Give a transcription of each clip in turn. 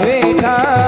विठा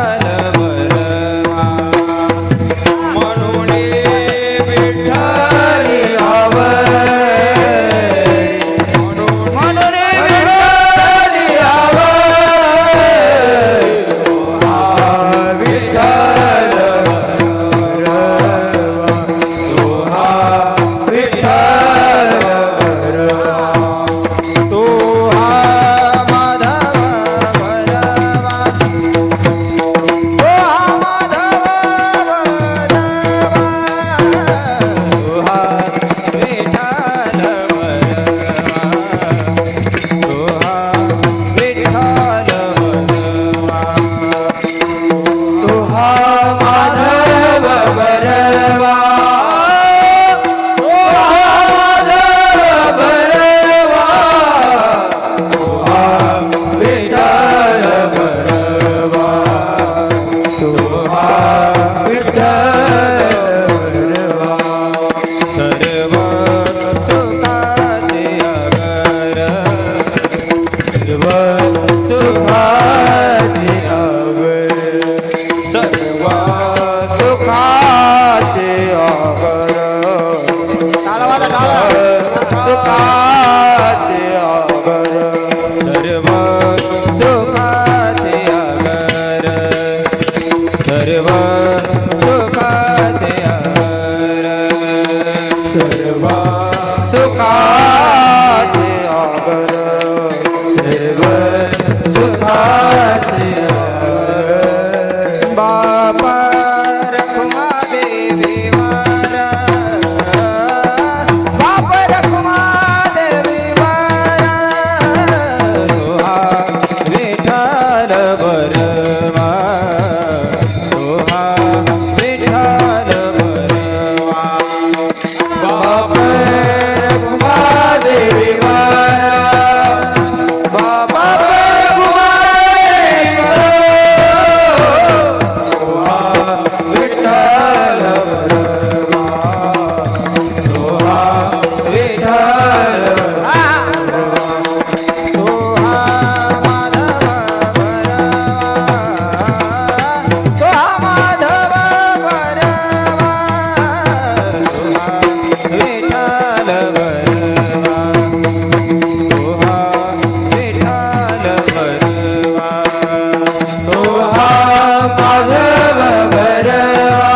माधव भरवा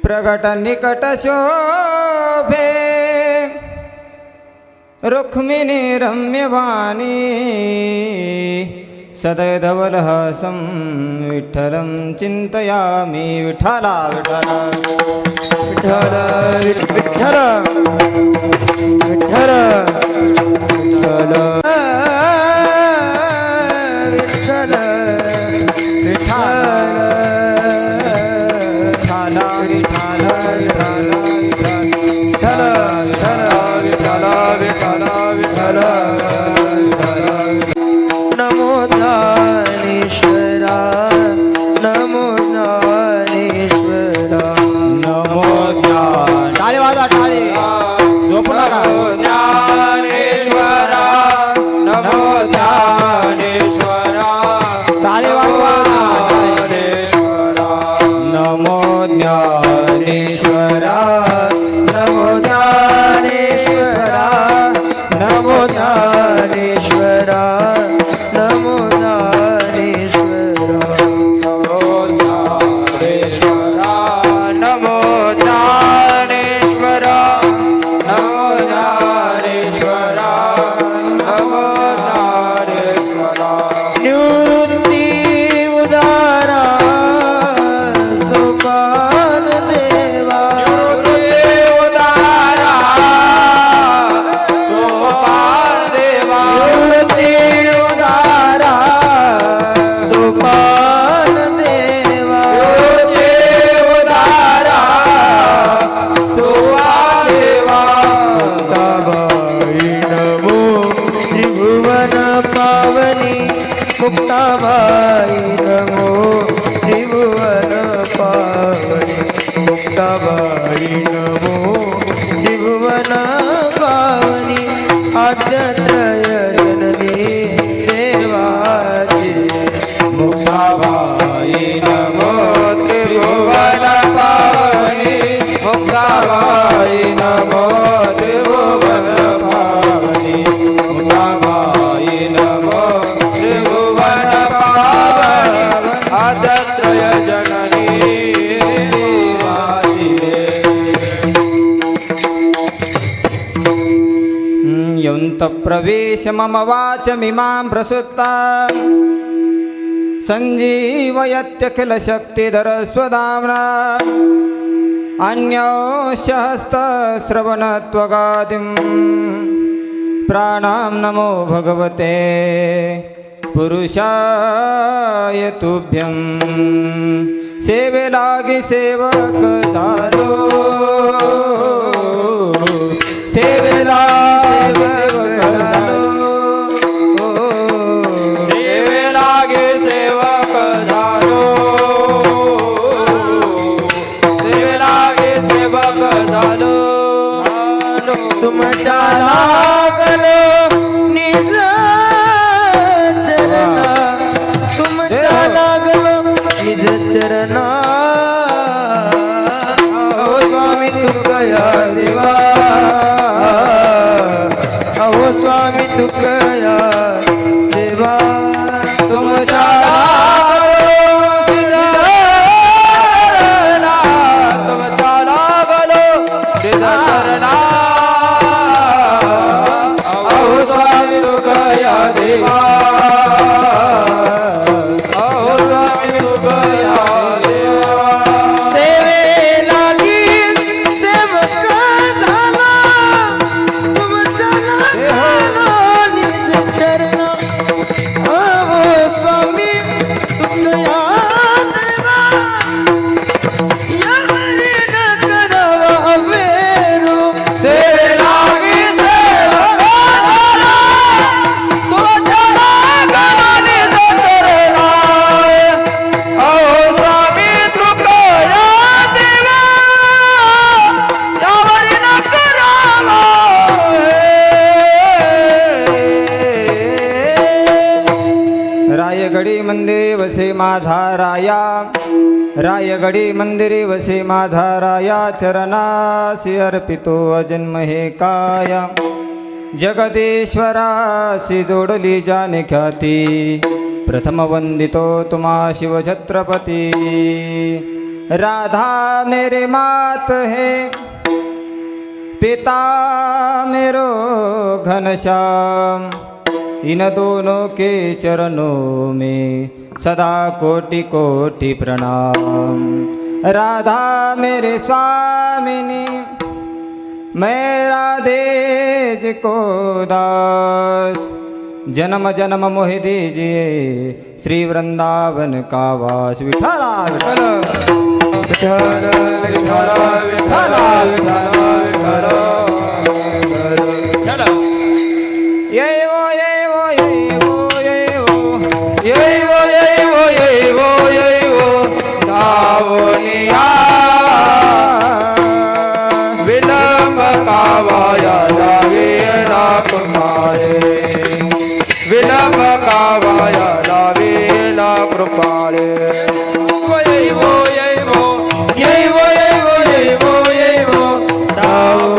प्रगट निकट शोभे रुक्मिणी रम्यवाणी सदैधवलहसं विठ्ठलं चिन्तयामि विठ्ठला विठ्ठला विठ्ठल विठ्ठल विठ्ठल विठ्ठल नमो ज्ञानेश्वरा नमो ज्ञानेश्वरा नमो ज्ञान टाळे वाजा टाळे झोपू नका ज्ञानेश्वरा नमो ज्ञानेश्वरा टाळे वाजवा नमो ज्ञानेश्वरा नमो ज्ञानेश्वरा नमो ज्ञानेश्वरा नमो ज्ञानेश्वरा नमो ज्ञानेश्वरा नमो ज्ञानेश्वरा नमो ज्ञानेश्वरा निवृत्ती उदारा सोपान देवा उदारा सोपान देवा उदारा सोपान देवा उदारा सोपान देवा मुक्ताबाई नमो त्रिभुवन पावनी मुक्ताबाई नमो त्रिभुवन पावनी मुक्ताबाई नमो त्रिभुवन पावनी आद्यत्रय जननी देवाची मुक्ताबाई नमो त्रिभुवन पावनी मुक्ताबाई नमो त्रिभुवन पावनी मुक्ताबाई नमो त्रिभुवन पावनी आदत्रय जननी यन्तप्रवेश मम वाचमिमां प्रसुत्ता सञ्जीवयत्यखिलशक्तिधरस्वधाम्ना अन्योश्चहस्तश्रवणत्वगादिं प्राणां नमो भगवते पुरुषाय तुभ्यं सेवे लागी सेवक झालो सेवे लागी सेवे लागे सेवक झालो सेवे लागे सेवक झालो तुमच्या लागलो निज चरणा तुमच्या लागलो निज चरणा अहो स्वामी तुकया देवा अहो स्वामी तुकया देवा तुमच्या तुमच्या लागलो चरणा अहो स्वामी तुकया देवा अहो स्वामी तुकया देवा सेवे लागी सेवक झाला तुमच्या लागलो निज चरणा अहो स्वामी तुकया देवा यावरी न करावा वेरू सेवे लागी सेवक झाला तुमच्या लागलो निज चरणा अहो स्वामी तुकया देवा यावरी न करावा रायगडी मंदिरे वसे माझा राया रायगडी मंदिरे वसे माझा राया चरणासी अर्पितो अजन्म हे काया जगदीश्वरासी जोडली जाने ख्याती प्रथम वंदितो तुम्हा शिवछत्रपती राधा मेरी मात है, पिता मेरो घनश्याम, इन दोनों के चरणों में सदा कोटि कोटि प्रणाम। राधा मेरे स्वामिनी, मैं राधे जी को दास, जन्म जन्म मोहि दीजिए श्री वृंदावन का वास। विठ्ठला विठ्ठल विठ्ठल विठ्ठल विठ्ठल विठ्ठल विठ्ठल। ये वो ये वो ये वो ये वो ये वो ये वो ये वो ये वो दावनिया विलंब कावाया लावेला कृपाळे, विलंब कावाया लावेला कृपाळे।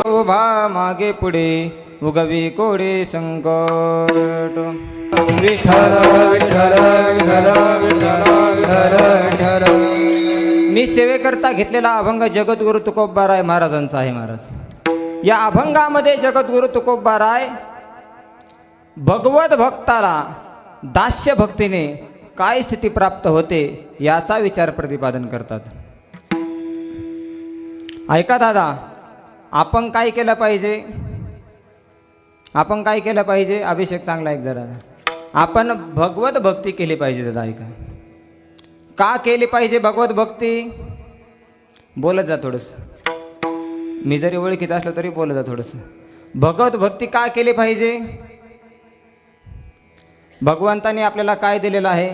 उभा मागे पुढे उगवी कोडे संकट। विठ्ठल विठ्ठल विठ्ठल विठ्ठल विठ्ठल विठ्ठल। मी सेवेकरता घेतलेला अभंग जगद्गुरु तुकोबाराय महाराजांचा आहे महाराज। या अभंगामध्ये जगद्गुरु तुकोबाराय भगवत भक्ताला दास्य भक्तीने काय स्थिती प्राप्त होते याचा विचार प्रतिपादन करतात। ऐका दादा, आपण काय केलं पाहिजे? आपण काय केलं पाहिजे? अभिषेक चांगला एक जरा, आपण भगवत भक्ती केली पाहिजे दादा। ऐका, का केली पाहिजे भगवत भक्ती? बोलत जा थोडंसं, मी जरी ओळखीचं असलं तरी बोलत जा थोडंसं। भगवत भक्ती का केली पाहिजे? भगवंताने आपल्याला काय दिलेलं आहे?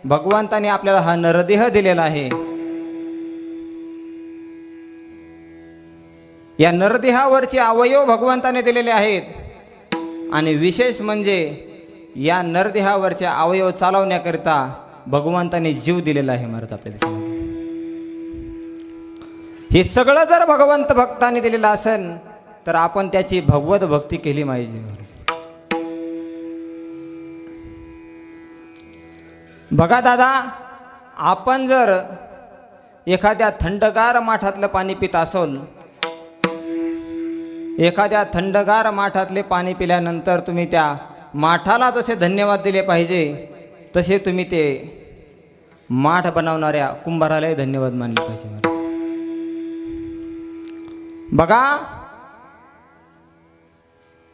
भगवंताने आपल्याला हा नरदेह दिलेला आहे। या नरदेहावरचे अवयव भगवंताने दिलेले आहेत आणि विशेष म्हणजे या नरदेहावरचे अवयव चालवण्याकरिता भगवंताने जीव दिलेला आहे महाराज आपल्या देशामध्ये। हे सगळं जर भगवंत भक्ताने दिलेलं असेल तर आपण त्याची भगवत भक्ती केली पाहिजे। बघा दादा, आपण जर एखाद्या थंडगार माठातलं पाणी पित असाल, एखाद्या थंडगार माठातले पाणी पिल्यानंतर तुम्ही त्या माठाला जसे धन्यवाद दिले पाहिजे तसे तुम्ही ते माठ बनवणाऱ्या कुंभारालाही धन्यवाद मानले पाहिजे महाराज। बघा,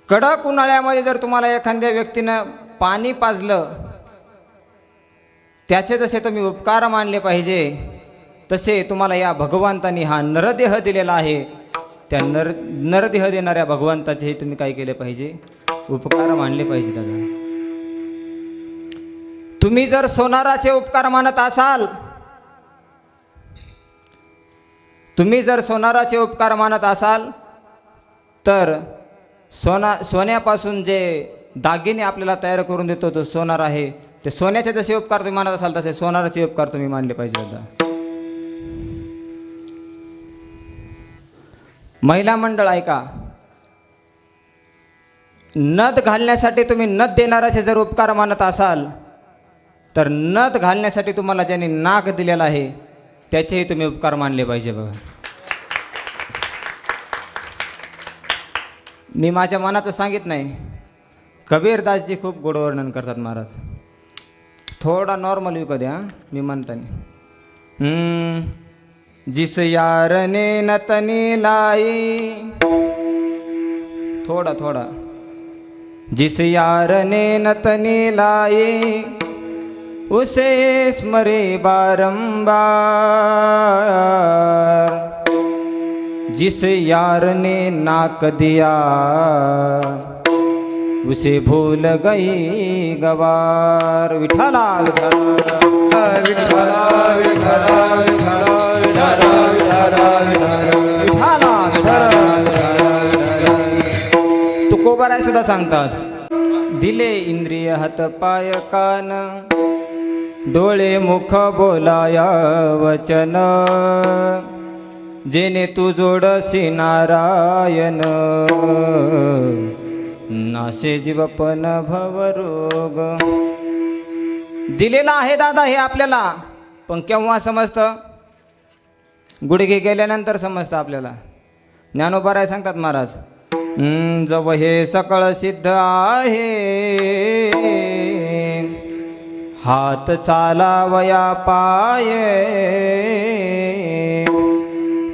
कडक उन्हाळ्यामध्ये जर तुम्हाला एखाद्या व्यक्तीनं पाणी पाजलं, त्याचे जसे तुम्ही उपकार मानले पाहिजे तसे तुम्हाला या भगवंतानी हा नरदेह दिलेला आहे, त्या नरदेह देणाऱ्या भगवंताचेही तुम्ही काय केले पाहिजे? उपकार मानले पाहिजे दादा। तुम्ही जर सोनाराचे उपकार मानत असाल, तुम्ही जर सोनाराचे उपकार मानत असाल तर सोन्यापासून जे दागिने आपल्याला तयार करून देतो तो सोनार आहे, ते सोन्याचे जसे उपकार तुम्ही मानत असाल तसे सोनाराचे उपकार तुम्ही मानले पाहिजे दादा। महिला मंडळ ऐका, नथ घालण्यासाठी तुम्ही नथ देणाऱ्याचे जर उपकार मानत असाल तर नथ घालण्यासाठी तुम्हाला ज्याने नाक दिलेला आहे त्याचेही तुम्ही उपकार मानले पाहिजे। बघा, मी माझ्या मनाचं सांगित नाही, कबीरदासजी खूप गोड वर्णन करतात महाराज। थोडा नॉर्मल विकू द्या, मी म्हणताने जिस यार ने नतनी लाई, थोड़ा थोड़ा, जिस यार ने नतनी लाई उसे स्मरे बारंबार, जिस यार ने नाक दिया उसे भूल गई गवार। विठ्ठला विठ्ठला विठ्ठला विठ्ठला विठ्ठला विठ्ठला। तुकोबाराय सुद्धा सांगतात, दिले इंद्रिय हात पाय कान, डोळे मुख बोलाया वचन, जेने तू जोडसी नारायण, नासे जीवपन भवरोग। दिलेला आहे दादा हे आपल्याला, पण केव्हा समजतं? गुडघे गेल्यानंतर समजतं आपल्याला. ज्ञानोबा सांगतात महाराज, जव हे सकळ सिद्ध आहे, हात चालावया पाये,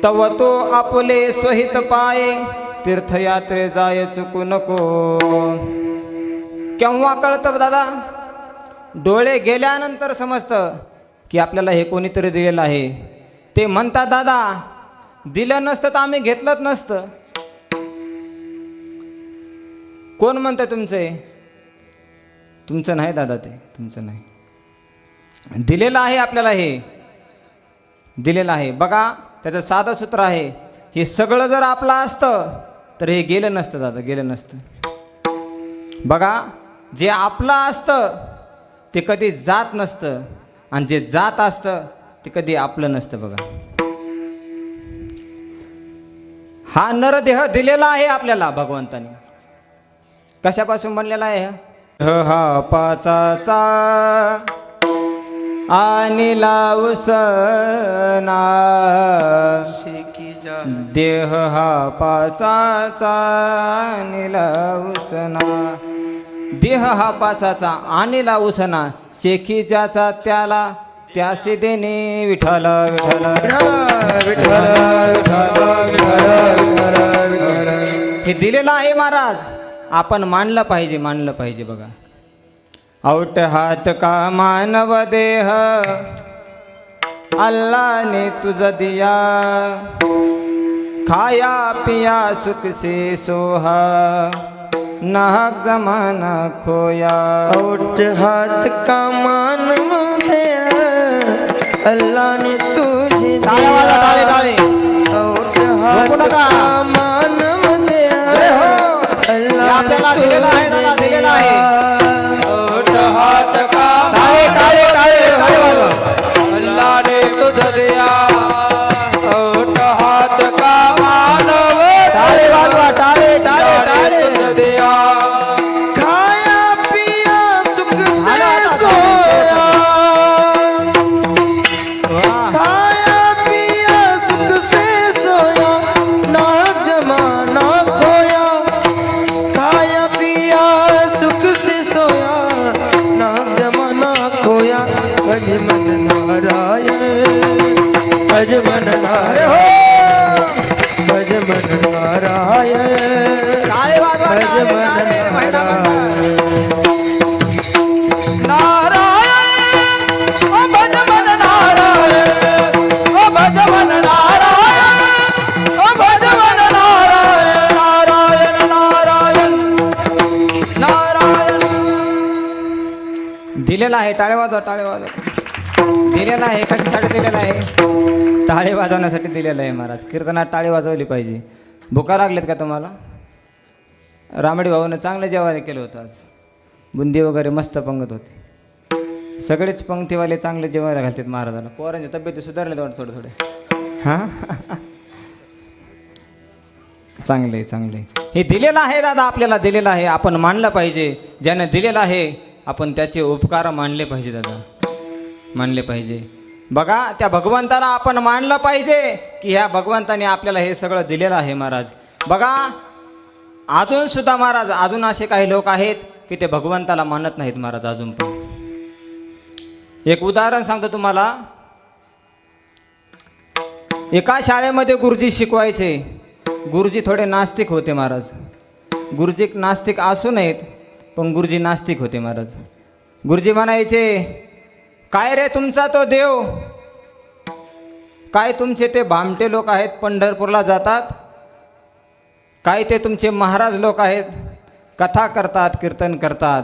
तव तो आपले स्वहित पाये, तीर्थयात्रे जाय चुकू नको. केव्हा कळतं दादा? डोळे गेल्यानंतर समजतं की आपल्याला हे कोणीतरी दिलेलं आहे. ते म्हणतात दादा, दिलं नसतं तर आम्ही घेतलंच नसतं. कोण म्हणतं तुमचं? तुमचं नाही दादा, ते तुमचं नाही. दिलेलं आहे आपल्याला, हे दिलेलं आहे. बघा, त्याचं साधं सूत्र आहे, हे सगळं जर आपलं असतं तर हे गेलं नसतं दादा, गेलं नसतं. बघा, जे आपलं असतं ते कधी जात नसतं, आणि जे जात असतं ते कधी आपलं नसतं. बघा, हा नरदेह दिलेला आहे आपल्याला भगवंताने. कशापासून बनलेला आहे? हा पाचाचा आणि लावसना, देह हा पाचाचा आणि लावसना. देह हा पाचाचा आणि लावसना, शेखी ज्याचा त्याला त्यासे देणे. विठ्ठल विठ्ठल हे दिलेलं आहे महाराज, आपण मानलं पाहिजे, मानलं पाहिजे. बघा, औट हात का मानव देह, अल्लाने तुझ दिया, खाया पिया सुख से सोहा, नाहक जमाना खोया. औट हात का मानव देह, अल्लाह ने तुझे टाळे वाजवा, टाळे टाळे. औट हात का मानव देह, हे आपल्याला दिलेला आहे दादा, दिलेला आहे. औट हात का टाळे टाळे टाळे टाळे वाजवा. अल्लाह ने तुझ दिया, औट हात का मानव टाळे वाजवा, टाळे टाळे टाळे. तुझ दिया, खाया पिया सुख से सोया, खाया पिया सुख से सोया, ना जमाना खोया, खाया पिया सुख से सोया, ना जमाना खोया. Ajman Narayan, Ajman Narayan, Ajman Narayan, टाळे वाजवा, टाळे, अजमन टाळे. महिला मंडळ. नारायण, ओ भजमन नारायण, ओ भजमन नारायण, ओ भजमन नारायण, नारायण नारायण नारायण. दिलेला आहे. टाळे वाजवा, टाळे वाजवा. दिलेला आहे. कशासाठी दिलेला आहे? टाळे वाजवण्यासाठी दिलेलं आहे महाराज. कीर्तनात टाळे वाजवली पाहिजे. भुका लागलेत का तुम्हाला? रामडी भाऊनं चांगलं जेवण केलं होतं आज. बुंदी वगैरे मस्त पंगत होती. सगळेच पंक्तीवाले चांगले जेवण घालतात महाराजाला. पोरांच्या तब्येती सुधारले थोडे थोडे. हां, चांगले चांगले. हे दिलेलं आहे दादा, आपल्याला दिलेलं आहे. आपण मानलं पाहिजे. ज्यानं दिलेलं आहे आपण त्याचे उपकार मानले पाहिजे दादा, मानले पाहिजे. बघा, त्या भगवंताला आपण मानलं पाहिजे की ह्या भगवंताने आपल्याला हे सगळं दिलेलं आहे महाराज. बघा, अजून सुद्धा महाराज, अजून असे काही लोक आहेत की ते भगवंताला मानत नाहीत महाराज अजून पण. एक उदाहरण सांगतो तुम्हाला. एका शाळेमध्ये गुरुजी शिकवायचे. गुरुजी थोडे नास्तिक होते महाराज. गुरुजी नास्तिक असू नयेत, पण गुरुजी नास्तिक होते महाराज. गुरुजी म्हणायचे, काय रे तुमचा तो देव? काय तुमचे ते भामटे लोक आहेत पंढरपूरला जातात? काय ते तुमचे महाराज लोक आहेत कथा करतात, कीर्तन करतात?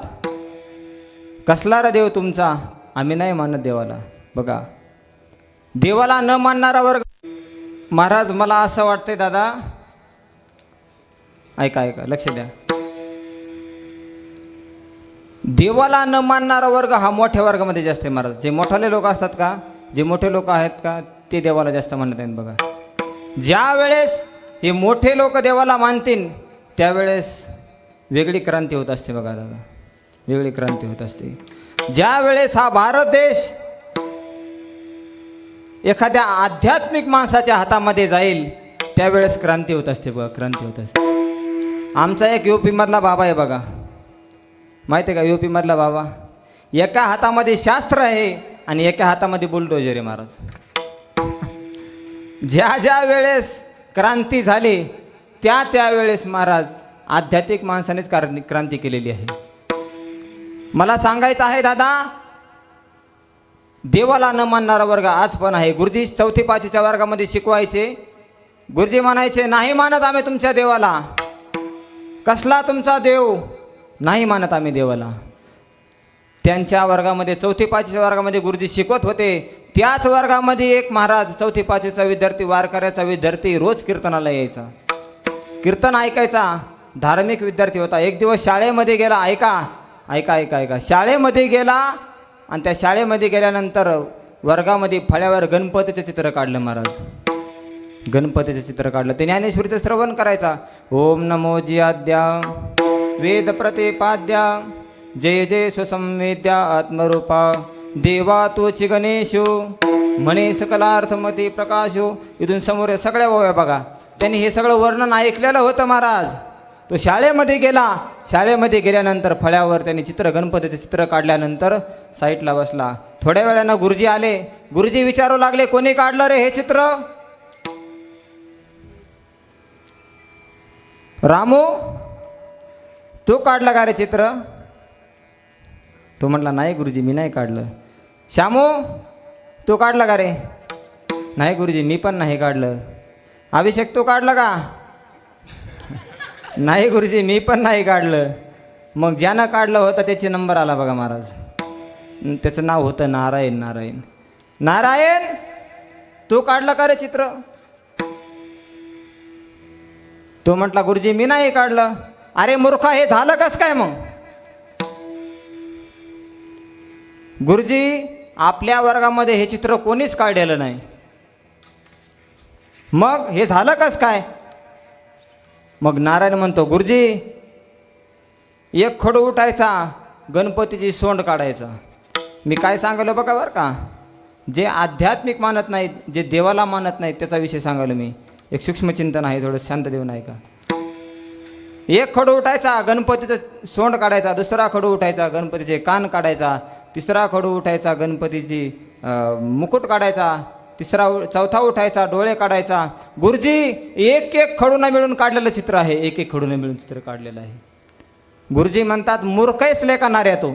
कसला रे देव तुमचा? आम्ही नाही मानत देवाला. बघा, देवाला न मानणारा वर्ग. महाराज, मला असं वाटतंय दादा, ऐका ऐका, लक्ष द्या. देवाला न मानणारा वर्ग हा मोठ्या वर्गामध्ये जास्त आहे महाराज. जे मोठाले लोक असतात का, जे मोठे लोक आहेत का, ते देवाला जास्त मानत आहेत. बघा, ज्या वेळेस हे मोठे लोक देवाला मानतील त्यावेळेस वेगळी क्रांती होत असते. बघा दादा, वेगळी क्रांती होत असते. ज्या वेळेस हा भारत देश एखाद्या आध्यात्मिक माणसाच्या हातामध्ये जाईल त्यावेळेस क्रांती होत असते बघा, क्रांती होत असते. आमचा एक UP मधला बाबा आहे बघा, माहिती आहे का UP मधला बाबा? एका हातामध्ये शास्त्र आहे आणि एका हातामध्ये बुलडोजर आहे महाराज. ज्या ज्या वेळेस क्रांती झाली त्या वेळेस महाराज आध्यात्मिक माणसानेच क्रांती केलेली आहे. मला सांगायचं आहे दादा, देवाला न मानणारा वर्ग आज पण आहे. गुरुजी 4थी 5वीच्या वर्गामध्ये शिकवायचे, गुरुजी म्हणायचे नाही मानत आम्ही तुमच्या देवाला. कसला तुमचा देव? नाही मानत आम्ही देवाला. त्यांच्या वर्गामध्ये 4थी 5वीच्या वर्गामध्ये गुरुजी शिकवत होते. त्याच वर्गामध्ये एक महाराज 4थी 5वीचा विद्यार्थी, वारकऱ्याचा विद्यार्थी रोज कीर्तनाला यायचा, कीर्तन ऐकायचा. धार्मिक विद्यार्थी होता. एक दिवस शाळेमध्ये गेला, ऐका ऐका ऐका ऐका, शाळेमध्ये गेला आणि त्या शाळेमध्ये गेल्यानंतर वर्गामध्ये फळ्यावर गणपतीचं चित्र काढलं महाराज. गणपतीचं चित्र काढलं. ते ज्ञानेश्वरीचं श्रवण करायचा. ओम नमो जियाद्या वेद प्रतिपाद्या जय जय सुसंवेद्या आत्मरूपा देवा तोची गणेशो म्हणे सकलार्थमती प्रकाशो. इथून समोर सगळ्या ओव्या बघा. त्यांनी हे सगळं वर्णन ऐकलेलं होतं महाराज. तो शाळेमध्ये गेला. शाळेमध्ये गेल्यानंतर फळ्यावर त्यांनी गणपतीचं चित्र काढल्यानंतर साईटला बसला. थोड्या वेळानं गुरुजी आले. गुरुजी विचारू लागले, कोणी काढलं रे हे चित्र? रामू, तू काढलं का रे चित्र? तो म्हटला नाही गुरुजी मी नाही काढलं. श्यामू, तू काढलं का रे? नाही गुरुजी मी पण नाही काढलं. अभिषेक, तू काढलं का? नाही गुरुजी मी पण नाही काढलं. मग ज्यानं काढलं होतं त्याचे नंबर आला बघा महाराज. त्याचं नाव होतं नारायण. नारायण, नारायण तू काढलं का रे चित्र? तो म्हटला गुरुजी मी नाही काढलं. अरे मूर्खा, हे झालं कस काय मग? गुरुजी आपल्या वर्गामध्ये हे चित्र कोणीच काढलेलं नाही. मग हे झालं कस काय? मग नारायण म्हणतो, गुरुजी एक खडू उठायचा, गणपतीची सोंड काढायचा. मी काय सांगलो बघा बरं का, जे आध्यात्मिक मानत नाहीत, जे देवाला मानत नाहीत त्याचा विषय सांगालो मी. एक सूक्ष्मचिंतन आहे, थोडं शांत देऊन ऐका. एक खडू उठायचा, गणपतीचं सोंड काढायचा. दुसरा खडू उठायचा, गणपतीचे कान काढायचा. तिसरा खडू उठायचा, गणपतीची मुकुट काढायचा. चौथा उठायचा, डोळे काढायचा. गुरुजी एक एक खडून मिळून काढलेलं चित्र आहे. एक एक खडून मिळून चित्र काढलेलं आहे. गुरुजी म्हणतात मूर्खच लेखा नाऱ्या तो.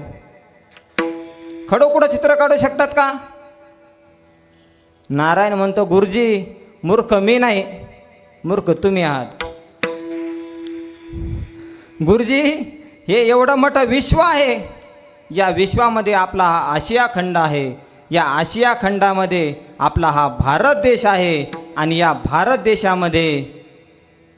खडू कुठं चित्र काढू शकतात का? नारायण म्हणतो, गुरुजी मूर्ख मी नाही, मूर्ख तुम्ही आहात. गुरुजी हे एवढं मोठं विश्व आहे. या विश्वामध्ये आपला हा आशिया खंड आहे. या आशिया खंडामध्ये आपला हा भारत देश आहे. आणि या भारत देशामध्ये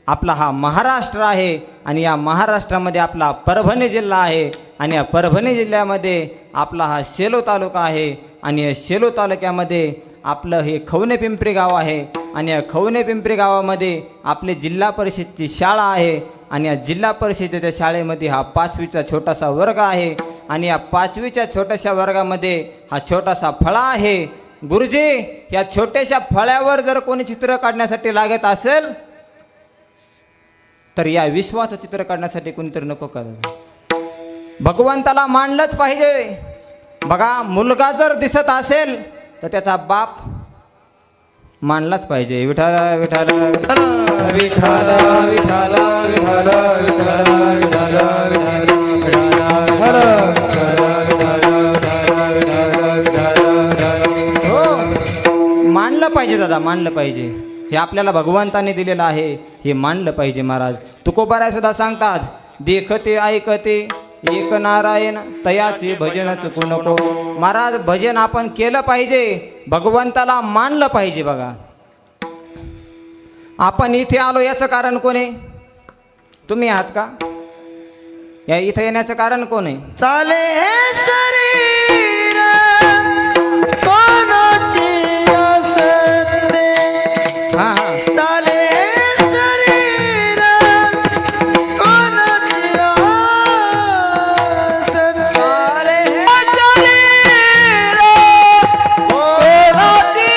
आपला हा महाराष्ट्र आहे. आणि या महाराष्ट्रामध्ये आपला परभणी जिल्हा आहे. आणि या परभणी जिल्ह्यामध्ये आपला हा शेलो तालुका आहे. आणि या शेलो तालुक्यामध्ये आपलं हे खवणे पिंपरी गाव आहे. आणि या खवणे पिंपरी गावामध्ये आपले जिल्हा परिषदची शाळा आहे. आणि या जिल्हा परिषदेच्या शाळेमध्ये हा 5वीचा छोटासा वर्ग आहे. आणि या 5वीच्या छोट्याशा वर्गामध्ये हा छोटासा फळा आहे. गुरुजी या छोट्याशा फळ्यावर जर कोणी चित्र काढण्यासाठी लागत असेल तर या विश्वाचं चित्र काढण्यासाठी कोणीतरी नको का? भगवंताला मानलंच पाहिजे. बघा, मुलगा जर दिसत असेल तर त्याचा बाप मानलाच पाहिजे. विठाला विठाला विठाला विठाला विठाला हो, मानलं पाहिजे दादा, मानलं पाहिजे. हे आपल्याला भगवंताने दिलेलं आहे, हे मानलं पाहिजे महाराज. तुकोबाराय सुद्धा सांगतात, देखते ऐकते एक नारायण तयाचे भजन चुकू नको. महाराज भजन आपण केलं पाहिजे, भगवंताला मानलं पाहिजे. बघा आपण इथे आलो याचं कारण कोण आहे? तुम्ही आहात का? या इथे येण्याचं कारण कोण आहे? चाले हे शरीर कोणाची असते. हां हां, चाले हे शरीर कोणाची असते. चाले हे शरीर कोणाची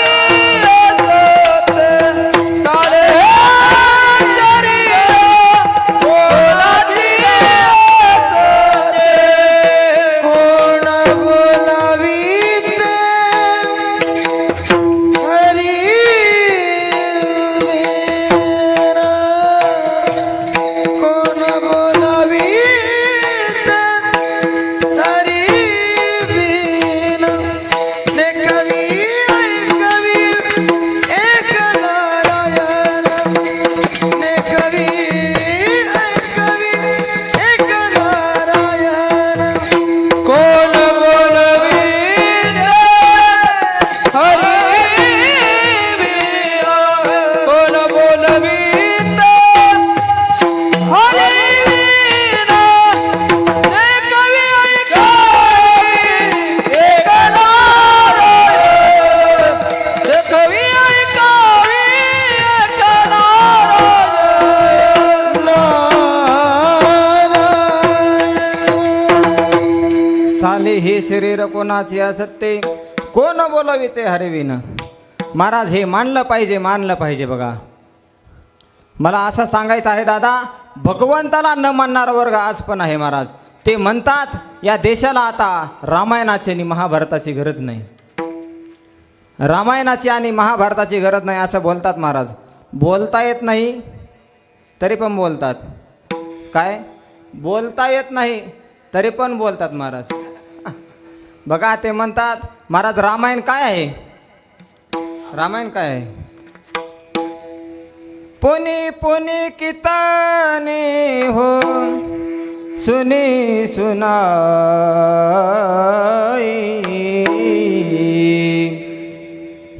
हे शरीर कोणाचे असते, कोण बोलविते हरविन. महाराज हे मानलं पाहिजे बघा. मला असं सांगायचं आहे दादा, भगवंताला न मानणारा वर्ग आज पण आहे महाराज. ते म्हणतात या देशाला आता रामायणाची आणि महाभारताची गरज नाही, रामायणाची आणि महाभारताची गरज नाही असं बोलतात महाराज. बोलता येत नाही तरी पण बोलतात. काय बोलता येत नाही तरी पण बोलतात महाराज. बघा ते म्हणतात महाराज रामायण काय आहे, रामायण काय आहे. पुनी पुनी किताने हो सुनी सुनाई,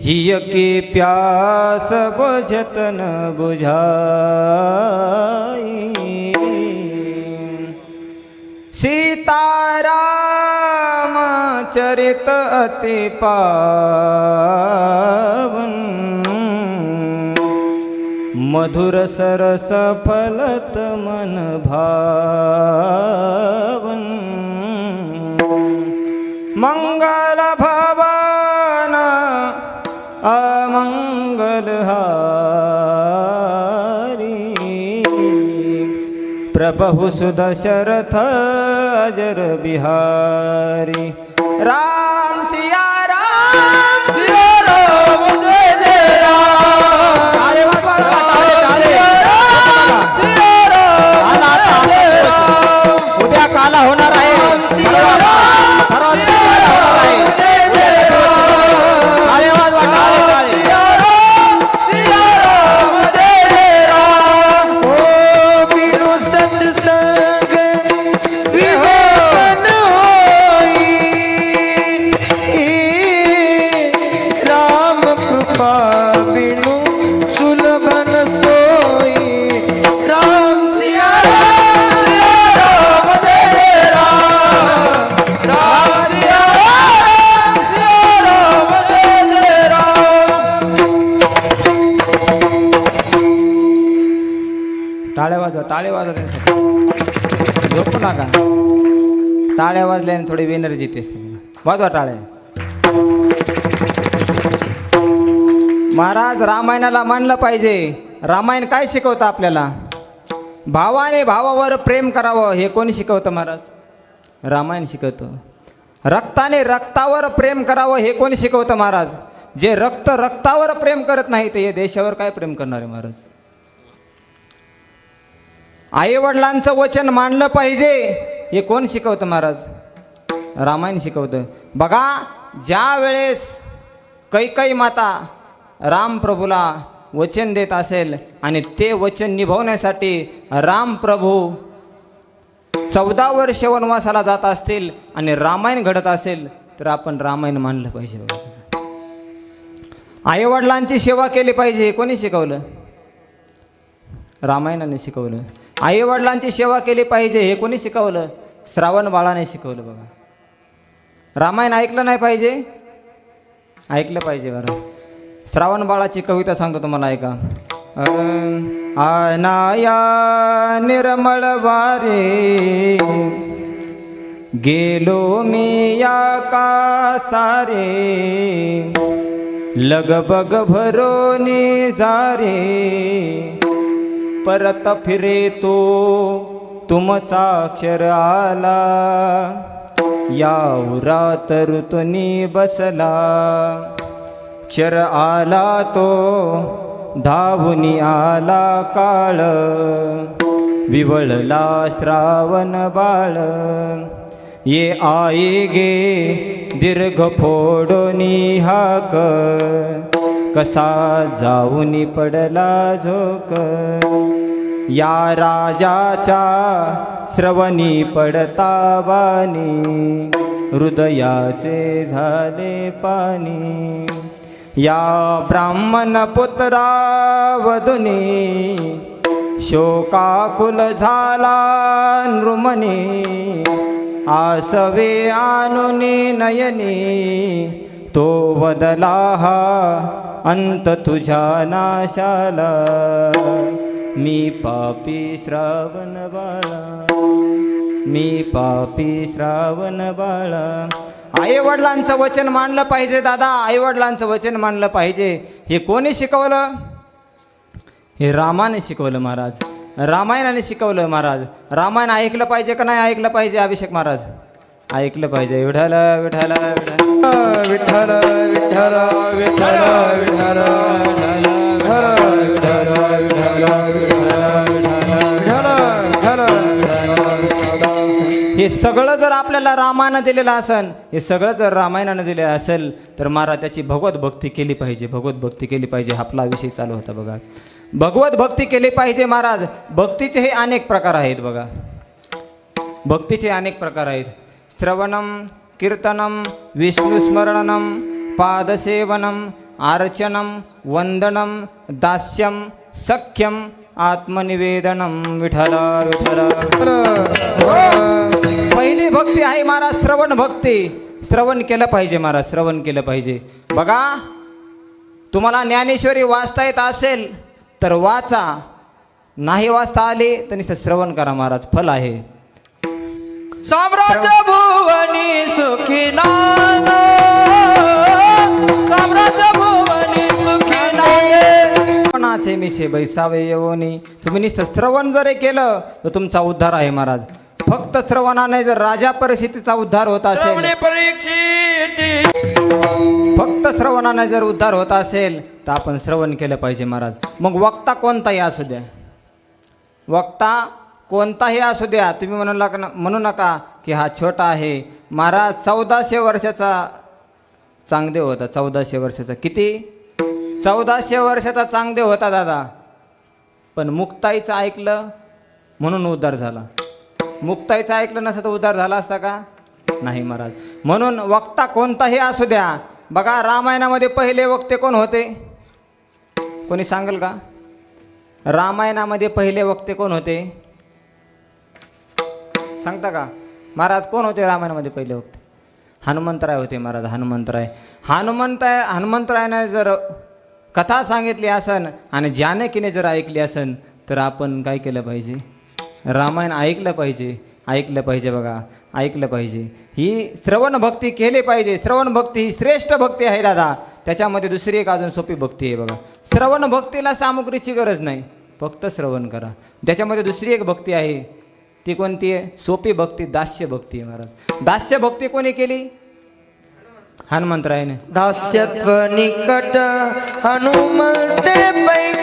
हिय की प्यास बुझत न बुझाई. सीताराम चरित अति पावन, मधुर सरस फलत मन भावन. मंगल भवन अमंगल हारी, प्रभु सुदशरथ अजर बिहारी. राम सिया राम, सिया राम जय जय राम. ताले वाजवा, सिया राम जय जय राम. उद्या काला होणार आहे, सिया राम, परवा सिया काला होणार आहे. राम जय जय राम. ताले वाजवा, ताले. सिया राम जय जय राम. ओ बिनु सत्संग विवेकन होई, राम कृपा बिनु सुलभन सोई. राम सिया राम जय जय राम. राम सिया राम जय जय राम. टाळ्या वाजवा, टाळे वाजवा त्यांच्यासाठी. झोपू नका. टाळ्या वाजल्याने थोडी एनर्जी येते असते. वाजवा टाळ्या. महाराज रामायणाला मानलं पाहिजे. रामायण काय शिकवतं आपल्याला? भावाने भावावर प्रेम करावं हे कोणी शिकवतं महाराज? रामायण शिकवतं. रक्ताने रक्तावर प्रेम करावं हे कोणी शिकवतं महाराज? जे रक्त रक्तावर प्रेम करत नाही ते हे देशावर काय प्रेम करणार आहे महाराज? आईवडिलांचं वचन मानलं पाहिजे हे कोण शिकवतं महाराज? रामायण शिकवतं. बघा ज्या वेळेस कैकई माता राम प्रभूला वचन देत असेल आणि ते वचन निभावण्यासाठी राम प्रभू 14 वर्ष वनवासाला जात असतील आणि रामायण घडत असेल तर आपण रामायण मानलं पाहिजे. आईवडिलांची सेवा केली पाहिजे हे कोणी शिकवलं? रामायणाने शिकवलं. आईवडिलांची सेवा केली पाहिजे हे कोणी शिकवलं? श्रावण बाळाने शिकवलं. बघा रामायण ऐकलं नाही पाहिजे? ऐकलं पाहिजे. बरं श्रावण बाळाची कविता सांगतो तुम्हाला, ऐका. अनाया निर्मळ वारे गेलो मी या कासारे, लगबग भरोनी जारे, परत फिरे तो तुमचा अक्षर आला, या उरात ऋतुनी बसला, क्षर आला तो धावुनी आला काळ, विवळला श्रावण बाळ, ये आई गे दीर्घ फोडोनी हाक, कसा जाऊनी पडला झोक, या राजाच्या श्रवणी पडता वाणी, हृदयाचे झाले पाणी, या ब्राह्मण पुत्रा वधुनी, शोकाकुल झाला नृमनी, आसवे आणुनी नयनी, तो वदला हा अंत तुझ्या नाशाला, मी पापी श्रावण बाळा, मी पापी श्रावण बाळा. आई वडिलांचं वचन मानलं पाहिजे दादा, आई वडिलांचं वचन मानलं पाहिजे. हे कोणी शिकवलं? हे रामाने शिकवलं महाराज, रामायणाने शिकवलं महाराज. रामायण ऐकलं पाहिजे का नाही ऐकलं पाहिजे अभिषेक महाराज? ऐकलं पाहिजे. विठ्ठल विठ्ठल विठ्ठल विठ्ठल विठ्ठल विठ्ठल विठ्ठल हे सगळं जर आपल्याला रामानं दिलेलं असेल, हे सगळं जर रामायणानं दिलेलं असेल तर महाराज त्याची भगवत भक्ती केली पाहिजे, भगवत भक्ती केली पाहिजे. आपला विषय चालू होता बघा, भगवत भक्ती केली पाहिजे महाराज. भक्तीचे हे अनेक प्रकार आहेत बघा, भक्तीचे अनेक प्रकार आहेत. श्रवणम, कीर्तनम, विष्णुस्मरणम, पादसेवनम, अर्चनम, वंदनम, दास्यम, सख्यम, आत्मनिवेदनम. विठ्ठल विठ्ठल. पहिली भक्ती आहे महाराज श्रवण भक्ती. श्रवण केलं पाहिजे महाराज, श्रवण केलं पाहिजे. बघा, तुम्हाला ज्ञानेश्वरी वाचता येत असेल तर वाचा, नाही वाचता आले तर नुसतं श्रवण करा महाराज, फल आहे. साम्राज्य भुवनी सुखी नाय, साम्राज्य भुवनी सुखी नाय. श्रवणाचे मिशे बैसावे येवोनी. तुम्ही नुसतं श्रवण जर केलं तर तुमचा उद्धार आहे महाराज. फक्त श्रवणाने जर राजा परिस्थितीचा उद्धार होत असेल, श्रवणे परीक्षित, फक्त श्रवणाने जर उद्धार होत असेल तर आपण श्रवण केलं पाहिजे महाराज. मग वक्ता कोणताही असू द्या, वक्ता कोणताही असू द्या, तुम्ही म्हणू नका की हा छोटा आहे. महाराज 1400 वर्षाचा चांगदेव होता, 1400 वर्षाचा. किती? 1400 वर्षाचा चांगदेव होता दादा. पण मुक्ताईचं ऐकलं म्हणून उद्धार झाला. मुक्ताईचं ऐकलं नसतं तर उद्धार झाला असता का? नाही महाराज. म्हणून वक्ता कोणताही असू द्या. बघा, रामायणामध्ये पहिले वक्ते कोण होते? कोणी सांगेल का? रामायणामध्ये पहिले वक्ते कोण होते? सांगता का महाराज? कोण होते रामायणामध्ये पहिले वक्ते? हनुमंतराय होते महाराज, हनुमंतराय. हनुमंतरायने जर कथा सांगितली असन आणि जानकीने जर ऐकली असन तर आपण काय केलं पाहिजे? रामायण ऐकलं पाहिजे, ऐकलं पाहिजे. बघा, ऐकलं पाहिजे. ही श्रवण भक्ती केली पाहिजे. श्रवण भक्ती ही श्रेष्ठ भक्ती आहे दादा. त्याच्यामध्ये दुसरी एक अजून सोपी भक्ती आहे बघा. श्रवण भक्तीला सामुग्रीची गरज नाही, फक्त श्रवण करा. त्याच्यामध्ये दुसरी एक भक्ती आहे, ती कोणती आहे? सोपी भक्ती, दास्य भक्ती आहे महाराज. दास्य भक्ती कोणी केली? हनुमंतरायने. दास्यत्व निकट हनुमंते पैकी